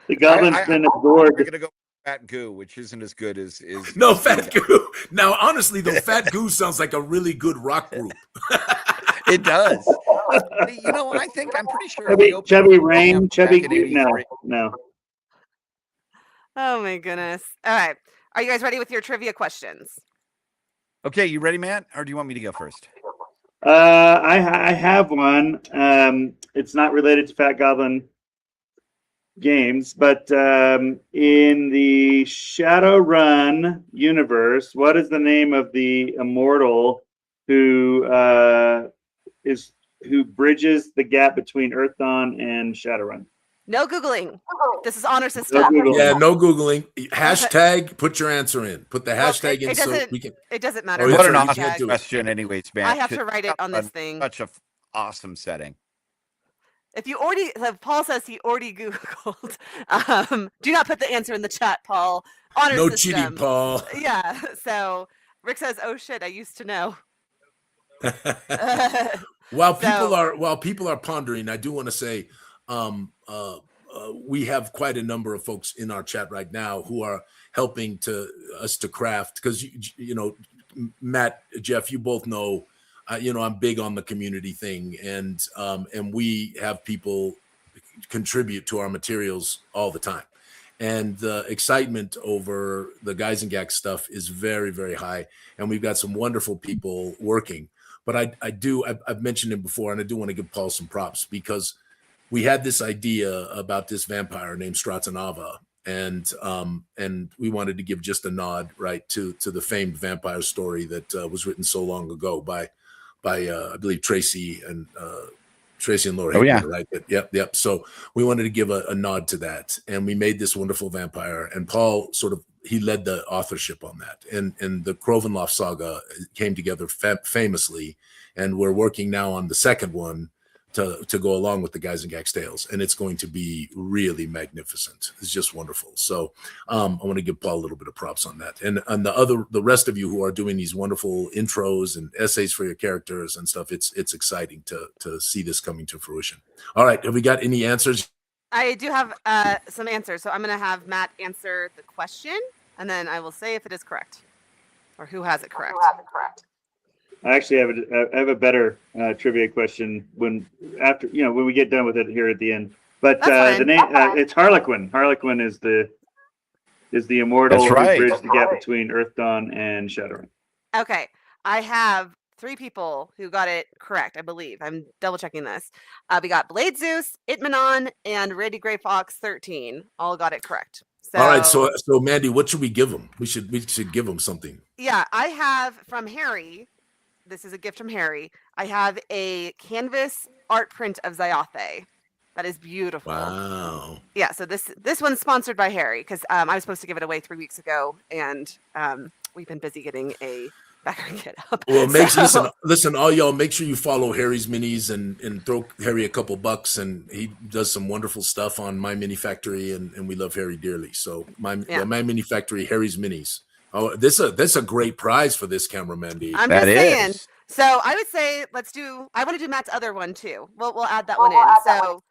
The goblin's been absorbed. We're gonna go Fat Goo, which isn't as good as no Fat Goo. Now, honestly, though, Fat Goo sounds like a really good rock group. It does. You know, I think I'm pretty sure Chubby Rain, Chubby Cube. No. Oh my goodness. All right. Are you guys ready with your trivia questions? Okay, you ready, Matt? Or do you want me to go first? I have one. It's not related to Fat Goblin games, but in the Shadowrun universe, what is the name of the immortal who bridges the gap between Earth Dawn and Shadowrun? No Googling. This is honor system. No Googling. Hashtag, put your answer in. Put the hashtag in so we can. It doesn't matter. What an awesome question anyways, man. I have to write it on this thing. Such an awesome setting. If Paul says he already Googled, do not put the answer in the chat, Paul. Honor no system. cheating, Paul. Yeah. So Rick says, "Oh shit, I used to know." While people are pondering, I do want to say, we have quite a number of folks in our chat right now who are helping us to craft, because you know, Matt, Jeff, you both know, I'm big on the community thing, and we have people contribute to our materials all the time, and the excitement over the Guys and Gags stuff is very, very high, and we've got some wonderful people working. But I've mentioned it before, and I do want to give Paul some props, because we had this idea about this vampire named Stratanava, and we wanted to give just a nod, right, to the famed vampire story that was written so long ago by I believe Tracy and Laura. Oh, yeah. Right. Yep. So we wanted to give a nod to that, and we made this wonderful vampire. And Paul he led the authorship on that, and the Crovenloft saga came together famously, and we're working now on the second one to go along with the Guys and Gags tales, and it's going to be really magnificent. It's just wonderful. So I want to give Paul a little bit of props on that, and the rest of you who are doing these wonderful intros and essays for your characters and stuff. It's exciting to see this coming to fruition. All right, have we got any answers? I do have some answers, so I'm going to have Matt answer the question, and then I will say if it is correct, or who has it correct. I actually have a better trivia question when we get done with it here at the end. But the name it's Harlequin. Harlequin is the immortal who bridged the gap between Earth Dawn and Shadowrun. Okay, I have 3 people who got it correct, I believe. I'm double checking this. We got Blade Zeus, Itmanon, and Randy Gray Fox 13 all got it correct. So, all right, so Mandy, what should we give them? We should give them something. Yeah, I have from Harry. This is a gift from Harry. I have a canvas art print of Zyathé. That is beautiful. Wow. Yeah, so this one's sponsored by Harry, because I was supposed to give it away 3 weeks ago, and we've been busy getting a background kit up. Well, listen, all y'all, make sure you follow Harry's Minis and throw Harry a couple bucks, and he does some wonderful stuff on My Mini Factory, and we love Harry dearly. So My Mini Factory, Harry's Minis. Oh, this is a great prize for this camera, Mandy. I'm just saying. So I would say I want to do Matt's other one too. We'll add that one in. So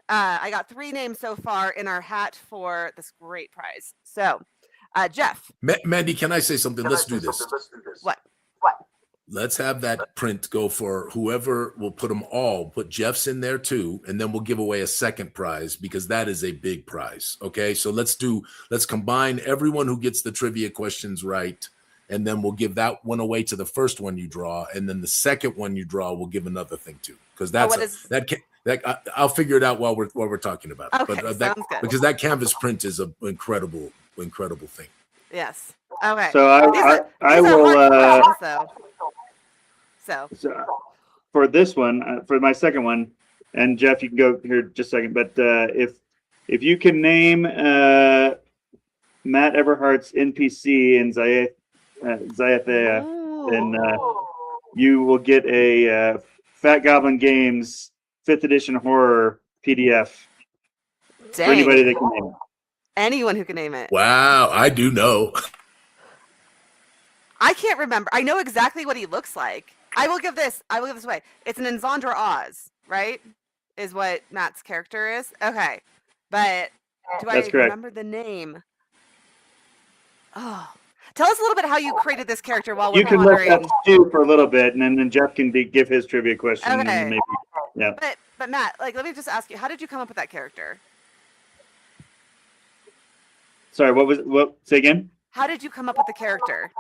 I got 3 names so far in our hat for this great prize. So Jeff. Mandy, can I say something? Let's do this. What? Let's have that print go for whoever. We'll put them all. Put Jeff's in there too, and then we'll give away a second prize, because that is a big prize. Okay, so let's combine everyone who gets the trivia questions right, and then we'll give that one away to the first one you draw, and then the second one you draw, we'll give another thing to, because I'll figure it out while we're talking about it. Okay, sounds good. Because that canvas print is an incredible thing. Yes. Okay. So I will. So for this one, for my second one, and Jeff, you can go here just a second. But if you can name Matt Everhart's NPC in Zyathé, then you will get a Fat Goblin Games 5th edition horror PDF. Dang. For anybody that can name it. Anyone who can name it. Wow, I do know. I can't remember. I know exactly what he looks like. I will give this away. It's an Enzandra Oz, right? Is what Matt's character is. Okay. But do I remember the name? Oh. Tell us a little bit how you created this character while we're pondering. You can let that stew for a little bit, and then Jeff can give his trivia question. Okay. And then maybe Yeah. But Matt, like, let me just ask you, how did you come up with that character? Sorry, what? Say again. How did you come up with the character?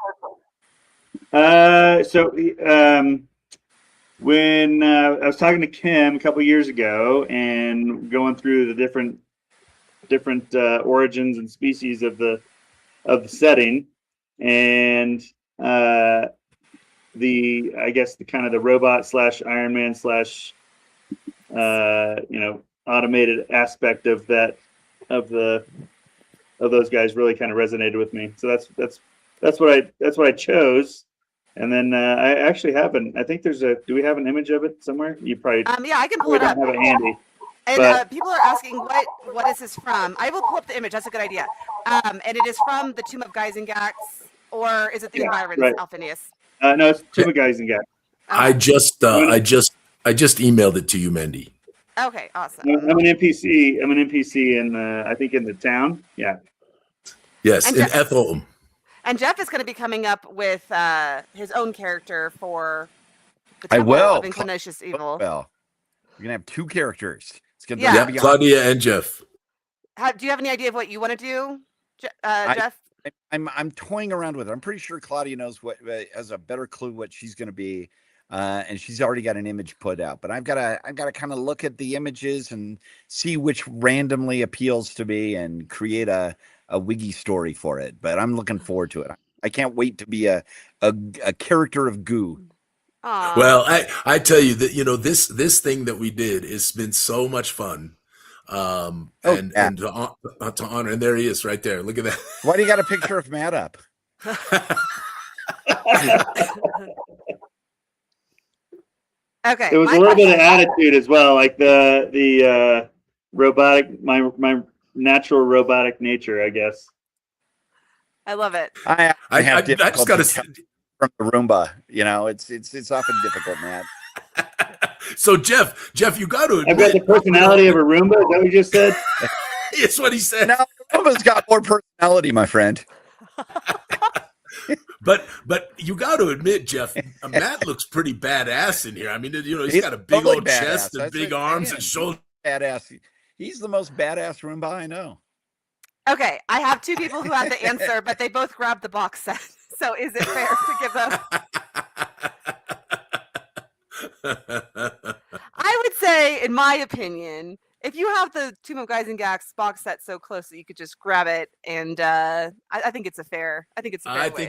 When I was talking to Kim a couple years ago and going through the different origins and species of the setting, and I guess the kind of the robot / Iron Man / automated aspect of that of those guys really kind of resonated with me. So that's what I chose. And then I actually have I think do we have an image of it somewhere? You probably yeah, I can pull it up. Don't have it handy. And people are asking what is this from? I will pull up the image. That's a good idea. And it is from the Tomb of Gyzengax, or is it the environs, right. Alphinius? No, it's Tomb of Gyzengax. I just emailed it to you, Mandy. Okay, awesome. I'm an NPC. I'm an NPC in I think in the town. Yeah. Yes, in Ethel. And Jeff is going to be coming up with his own character for the Temple of Inclinatious Evil. Well, you're gonna have 2 characters. It's gonna be Claudia and Jeff. Do you have any idea of what you want to do, Jeff? I'm toying around with it. I'm pretty sure Claudia knows has a better clue what she's going to be, and she's already got an image put out. But I've got to kind of look at the images and see which randomly appeals to me and create a wiggy story for it. But I'm looking forward to it. I can't wait to be a character of goo. Aww. Well, I tell you that this thing that we did has been so much fun. And to honor, and there he is right there. Look at that. Why do you got a picture of Matt up? Okay. There was a little bit of attitude as well, like the robotic, my natural robotic nature, I guess. I love it. I just got to from the Roomba. It's often difficult, Matt. So Jeff, you got to admit, I've got the personality of a Roomba. Is that what you just said? It's what he said. No, Roomba's got more personality, my friend. But you got to admit, Jeff, Matt looks pretty badass in here. I mean, he's got a big old chest and big arms and shoulders. Badass. He's the most badass Roomba I know. Okay, I have 2 people who have the answer, but they both grabbed the box set. So is it fair to give them? I would say, in my opinion, if you have the Tomb of Gyzengax box set so close that you could just grab it, and I think it's a fair. I think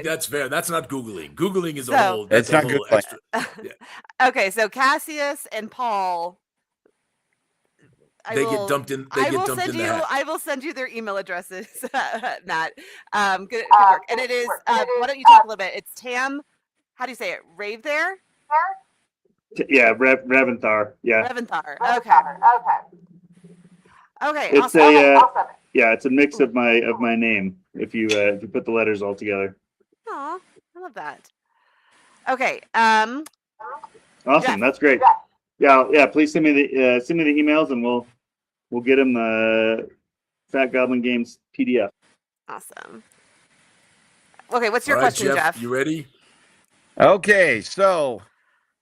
that's fair. That's not Googling. Googling is a whole. That's not good. Extra. Yeah. Okay, so Cassius and Paul. They get dumped in. I will send you their email addresses, Matt. Good work. And it is. Why don't you talk a little bit? It's Tam. How do you say it? Rave there. Yeah, Reventhar. Yeah. Reventhar. Okay. It's awesome. it's a mix of my name if you put the letters all together. Aw, I love that. Okay. Awesome. Jeff. That's great. Yeah. Please send me the emails and we'll get them the Fat Goblin Games PDF. Awesome. Okay, what's your question, Jeff? You ready? Okay, so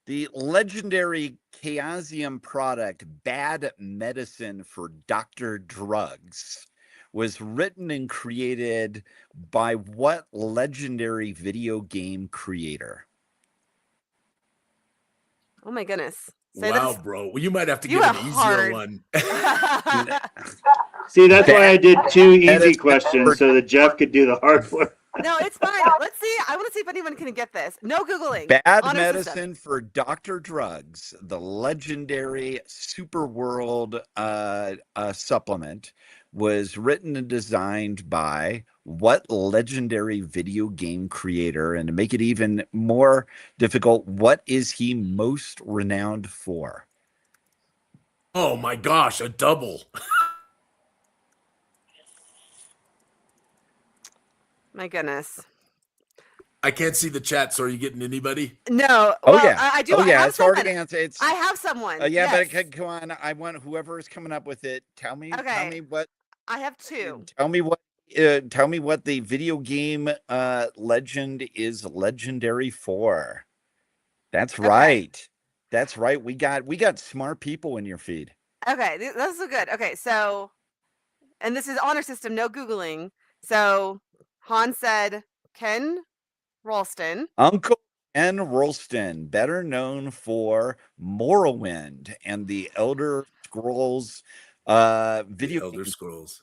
the legendary Chaosium product Bad Medicine for Dr. Drugs was written and created by what legendary video game creator? Oh my goodness. Wow, bro. Well, you might have to give an easier one. See, that's why I did 2 easy questions so that Jeff could do the hard one. No, it's fine. Let's see. I want to see if anyone can get this. No Googling. Bad Medicine for Dr. Drugs, the legendary Super World supplement, was written and designed by what legendary video game creator? And to make it even more difficult, what is he most renowned for? Oh my gosh, a double. My goodness. I can't see the chat, so are you getting anybody? No. Oh, well, yeah. I do. Oh, yeah. It's already answered. I have someone. Yeah, yes. But come on. I want whoever is coming up with it. Tell me what. I have 2. Tell me what the video game legend is legendary for. That's right. That's right. We got smart people in your feed. Okay, this is good. Okay, so, and this is honor system, no Googling. So Han said Ken Ralston. Uncle Ken Ralston, better known for Morrowind and the Elder Scrolls video The Elder game, Scrolls.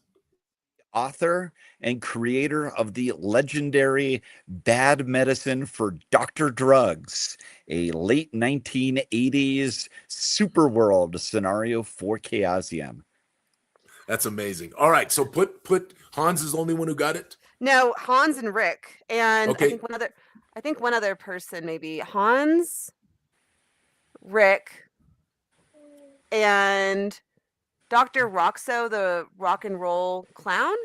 author and creator of the legendary Bad Medicine for Dr. Drugs, a late 1980s super world scenario for Chaosium. That's amazing. All right, so put Hans is the only one who got it. No, Hans and Rick, and Okay. I think one other person, maybe Hans, Rick, and Dr. Roxo, the rock and roll clown.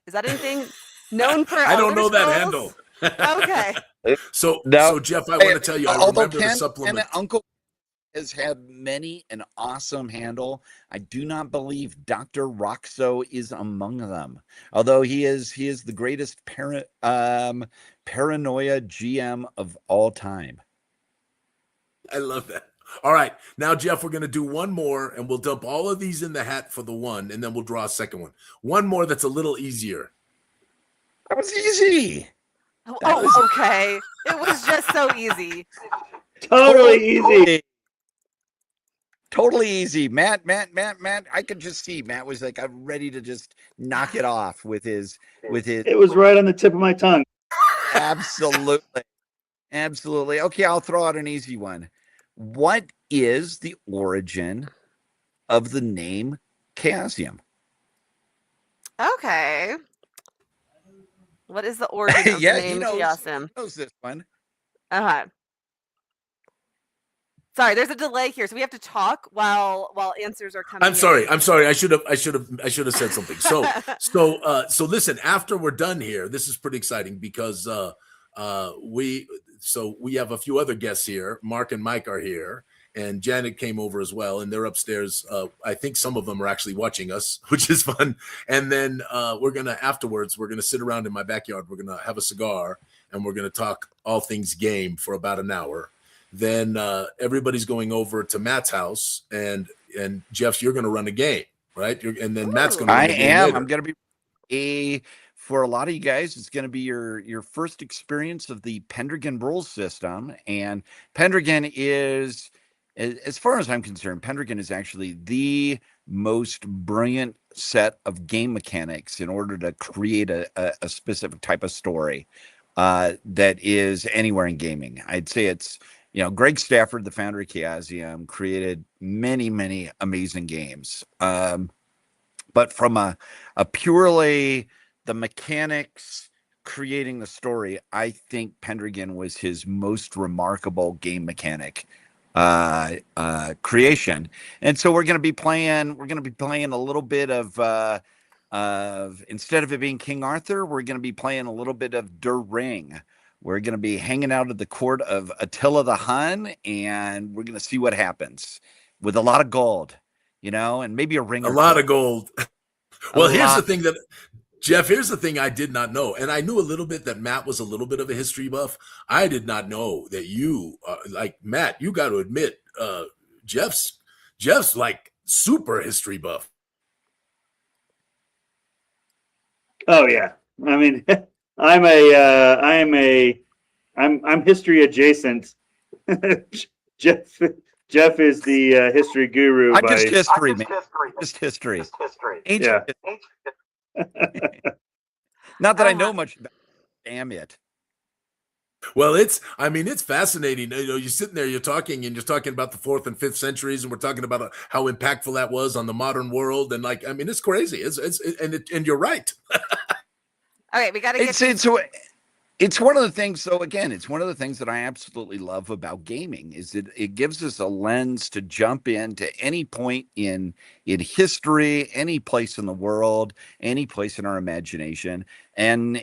Is that anything known for? I don't Elder know that Scrolls? handle. Okay. So No. Jeff, I want to tell you, I Although remember the supplement. and Uncle has had many an awesome handle. I do not believe Dr. Roxo is among them. Although he is the greatest paranoia GM of all time. I love that. All right, now Jeff, we're going to do one more, and we'll dump all of these in the hat for the one, and then we'll draw a second one. One more that's a little easier. That was easy. Okay. It was just so easy. Totally easy. Totally easy. Matt. I could just see Matt was like, I'm ready to just knock it off with his. It was right on the tip of my tongue. Absolutely. Okay, I'll throw out an easy one. What is the origin of the name Chaosium? Okay. What is the origin of Yeah, the he name knows. Chaosium? Knows this one. Okay. Sorry, there's a delay here, so we have to talk while answers are coming. I'm sorry. I should have said something. So listen, after we're done here, this is pretty exciting because we have a few other guests here. Mark and Mike are here, and Janet came over as well, and they're upstairs. I think some of them are actually watching us, which is fun. And then afterwards, we're gonna sit around in my backyard. We're gonna have a cigar, and we're gonna talk all things game for about an hour. Then everybody's going over to Matt's house, and Jeff, you're gonna run a game, right? And then Matt's gonna. I am. Later. I'm gonna be for a lot of you guys, it's going to be your first experience of the Pendragon rules system. And Pendragon is, as far as I'm concerned, Pendragon is actually the most brilliant set of game mechanics in order to create a specific type of story that is anywhere in gaming. I'd say it's, Greg Stafford, the founder of Chaosium, created many, many amazing games. But from a purely the mechanics creating the story, I think Pendragon was his most remarkable game mechanic creation. And so we're going to be playing a little bit of instead of it being King Arthur, we're going to be playing a little bit of Der Ring. We're going to be hanging out at the court of Attila the Hun, and we're going to see what happens with a lot of gold, and maybe a ring. A lot of gold. Well, here's the thing Jeff, here's the thing I did not know. And I knew a little bit that Matt was a little bit of a history buff. I did not know that you, like Matt, you got to admit, Jeff's like super history buff. Oh yeah. I mean, I'm history adjacent. Jeff is the history guru. Just history, man. Just history. Ancient history. Not that I know much about it. Damn it. Well, it's fascinating. You're sitting there, you're talking about the 4th and 5th centuries, and we're talking about how impactful that was on the modern world. And it's crazy. And you're right. Okay, we got to get it's one of the things. So again, it's one of the things that I absolutely love about gaming is that it gives us a lens to jump into any point in history, any place in the world, any place in our imagination, and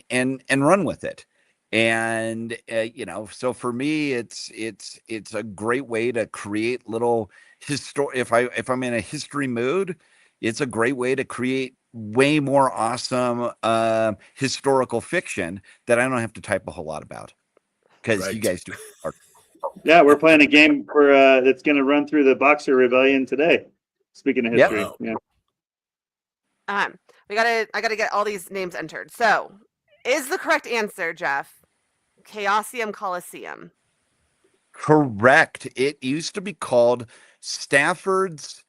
run with it. And so for me, it's a great way to create little if I'm in a history mood, it's a great way to create way more awesome historical fiction that I don't have to type a whole lot about because you guys do. Yeah, we're playing a game for that's going to run through the Boxer Rebellion today. Speaking of history, Wow. I gotta get all these names entered. So, is the correct answer, Jeff, Chaosium Coliseum? Correct. It used to be called Stafford's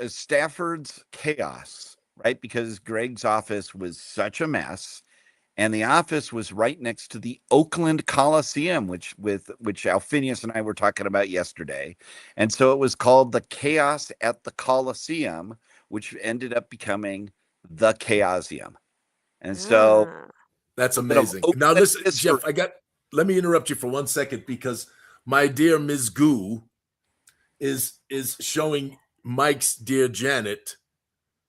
Stafford's Chaos, right? Because Greg's office was such a mess, and the office was right next to the Oakland Coliseum, which Alphinius and I were talking about yesterday, and so it was called the Chaos at the Coliseum, which ended up becoming the Chaosium, and so that's a bit of amazing. Now Oakland listen, history. Jeff, let me interrupt you for 1 second because my dear Ms. Goo is showing Mike's dear Janet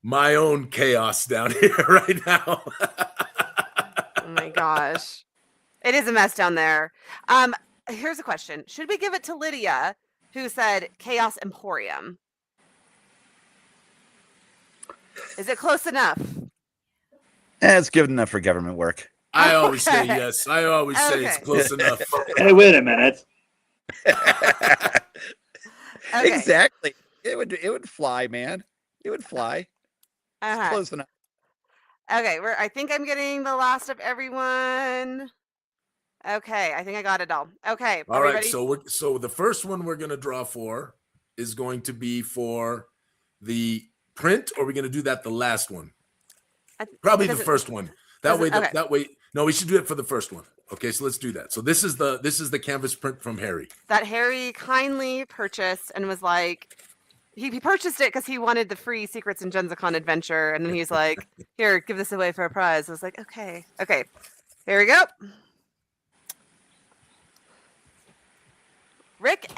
my own chaos down here right now. Oh my gosh. It is a mess down there. Here's a question. Should we give it to Lydia, who said Chaos Emporium? Is it close enough? It's good enough for government work. I always say yes. I always say it's close enough. Hey, wait a minute. Okay. Exactly. It would fly, man. It would fly. It's close enough. Okay, I think I'm getting the last of everyone. Okay, I think I got it all. Okay. All right. Ready? So the first one we're going to draw for is going to be for the print, or we're going to do that the last one? Probably the first one. That way. No, we should do it for the first one. Okay, so let's do that. So this is the canvas print from Harry. That Harry kindly purchased and was like, he purchased it because he wanted the free Secrets in Genzicon adventure, and then he's like, "Here, give this away for a prize." I was like, "Okay, here we go." Rick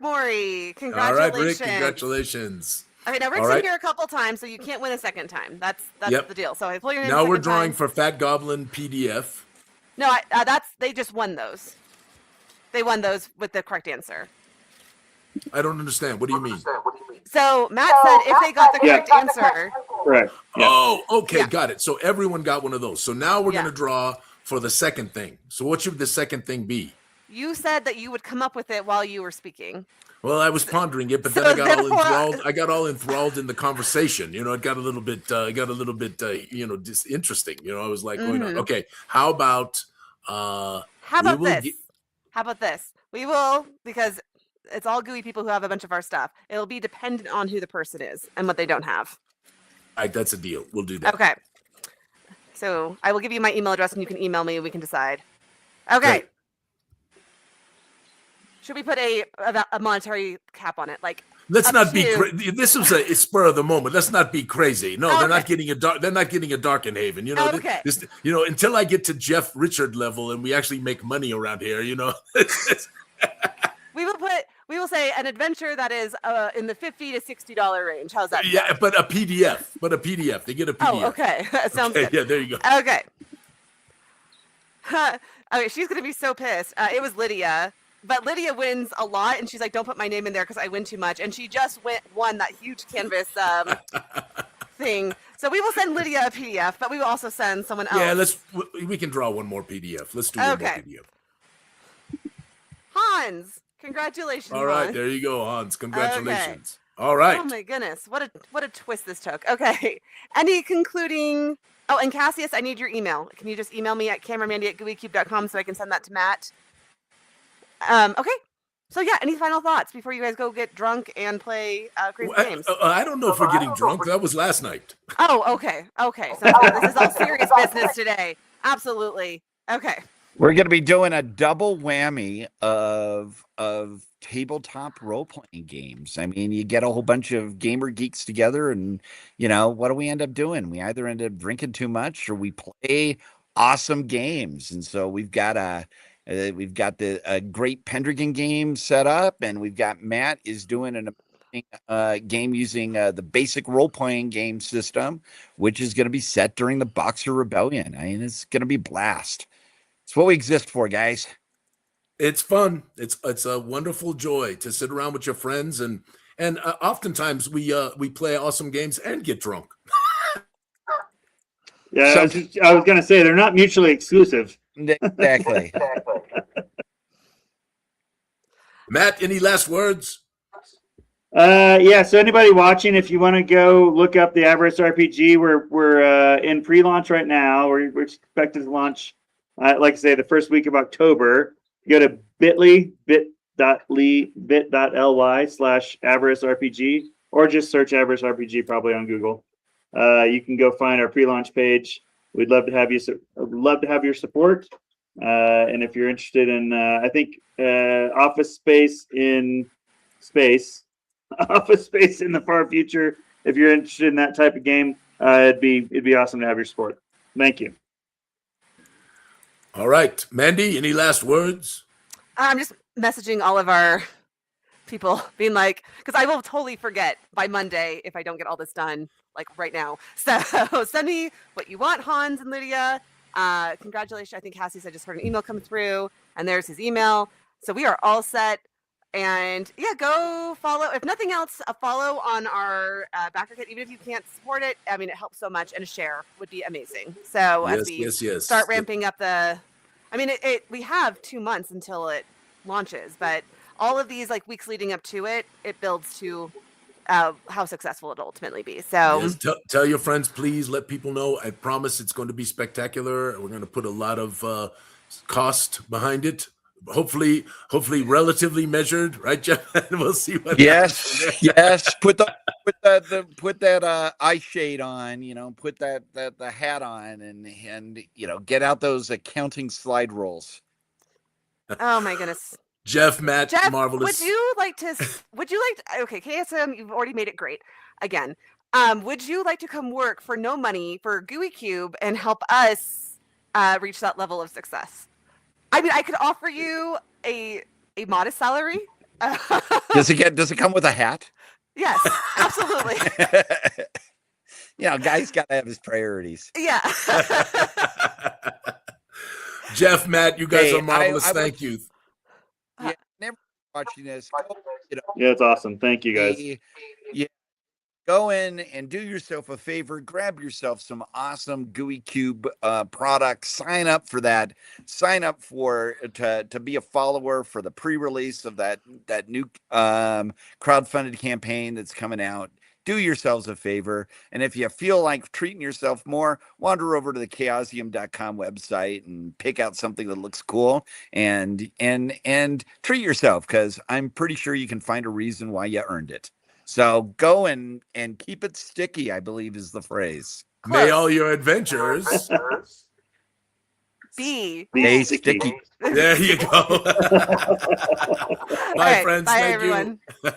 Morey, congratulations! All right, Rick, congratulations. Okay, now Rick's been here a couple times, so you can't win a second time. That's the deal. So I pull your name. Now we're drawing for Fat Goblin PDF. No, they just won those. They won those with the correct answer. I don't understand. What do you mean? So Matt said if they got the correct answer. Correct. Yeah. Oh, okay, got it. So everyone got one of those. So now we're going to draw for the second thing. So what should the second thing be? You said that you would come up with it while you were speaking. Well, I was pondering it, but then I got all enthralled in the conversation. You know, it got a little bit, just interesting. You know, I was like, okay, how about this? We will, because it's all gooey people who have a bunch of our stuff. It'll be dependent on who the person is and what they don't have. All right, that's a deal. We'll do that. Okay. So I will give you my email address and you can email me and we can decide. Okay. Great. Should we put a monetary cap on it? Like, let's not be this was a spur of the moment. Let's not be crazy. No, they're not getting a Darkenhaven. You know, until I get to Jeff Richard level and we actually make money around here, you know. We will say an adventure that is in the $50 to $60 range. How's that? Yeah, but a PDF. They get a PDF. Oh, okay. That sounds good. Yeah, there you go. Okay. Okay, she's gonna be so pissed. It was Lydia. But Lydia wins a lot, and she's like, "Don't put my name in there because I win too much." And she just won that huge canvas thing. So we will send Lydia a PDF, but we will also send someone else. Yeah, we can draw one more PDF. Let's do one more PDF. Hans, congratulations. All right, Hans. there you go, Hans. Congratulations. Okay. All right. Oh my goodness, what a twist this took. Okay, any concluding? Oh, and Cassius, I need your email. Can you just email me at cameramandy@gooeycube.com so I can send that to Matt? Okay. So yeah, any final thoughts before you guys go get drunk and play crazy games? I don't know if we're getting drunk. That was last night. Oh, okay. So this is all serious business today. Absolutely. Okay. We're going to be doing a double whammy of tabletop role-playing games. I mean, you get a whole bunch of gamer geeks together and, you know, what do we end up doing? We either end up drinking too much or we play awesome games. And so we've got the great Pendragon game set up, and we've got Matt is doing an amazing game using the basic role-playing game system, which is going to be set during the Boxer Rebellion. I mean, it's going to be blast. It's what we exist for, guys. It's fun. It's a wonderful joy to sit around with your friends, and oftentimes we play awesome games and get drunk. Yeah, I was going to say they're not mutually exclusive. Exactly. Matt, any last words? Yeah. So anybody watching, if you want to go look up the Avarice RPG, we're in pre-launch right now. We're expected to launch, like I say, the first week of October. Go to bit.ly/Avarice RPG, or just search Avarice RPG probably on Google. You can go find our pre-launch page. We'd love to have you. Love to have your support. And if you're interested in, I think office space in space. Office Space in the far future. If you're interested in that type of game, it'd be awesome to have your support. Thank you. All right, Mandy, any last words? I'm just messaging all of our people, being like, because I will totally forget by Monday if I don't get all this done, like right now. So send me what you want, Hans and Lydia. Congratulations. I think Cassie said just heard an email come through, and there's his email. So we are all set. And yeah, go follow. If nothing else, a follow on our backer kit, even if you can't support it. I mean, it helps so much, and a share would be amazing. So as we start ramping up I mean, we have 2 months until it launches, but all of these like weeks leading up to it, it builds to how successful it'll ultimately be. So yes, tell your friends, please let people know. I promise it's going to be spectacular. We're going to put a lot of cost behind it. Hopefully relatively measured, right, Jeff? We'll see what yes put that eye shade on, put that the hat on, and get out those accounting slide rules. Oh my goodness. Jeff, marvelous. Would you like to okay, KSM, you've already made it great again. Would you like to come work for no money for Gooey Cube and help us reach that level of success? I mean, I could offer you a modest salary. Does it come with a hat? Yes, absolutely. Guy's got to have his priorities. Yeah. Jeff, Matt, you guys are marvelous. Thank you. Yeah, never watching this. Yeah, it's awesome. Thank you, guys. Yeah. Go in and do yourself a favor. Grab yourself some awesome Gooey Cube products. Sign up for that. Sign up to be a follower for the pre-release of that new crowdfunded campaign that's coming out. Do yourselves a favor. And if you feel like treating yourself more, wander over to the chaosium.com website and pick out something that looks cool and treat yourself, because I'm pretty sure you can find a reason why you earned it. So go and keep it sticky, I believe is the phrase. Close. May all your adventures be sticky. There you go. Bye, right, friends. bye, Thank everyone. you.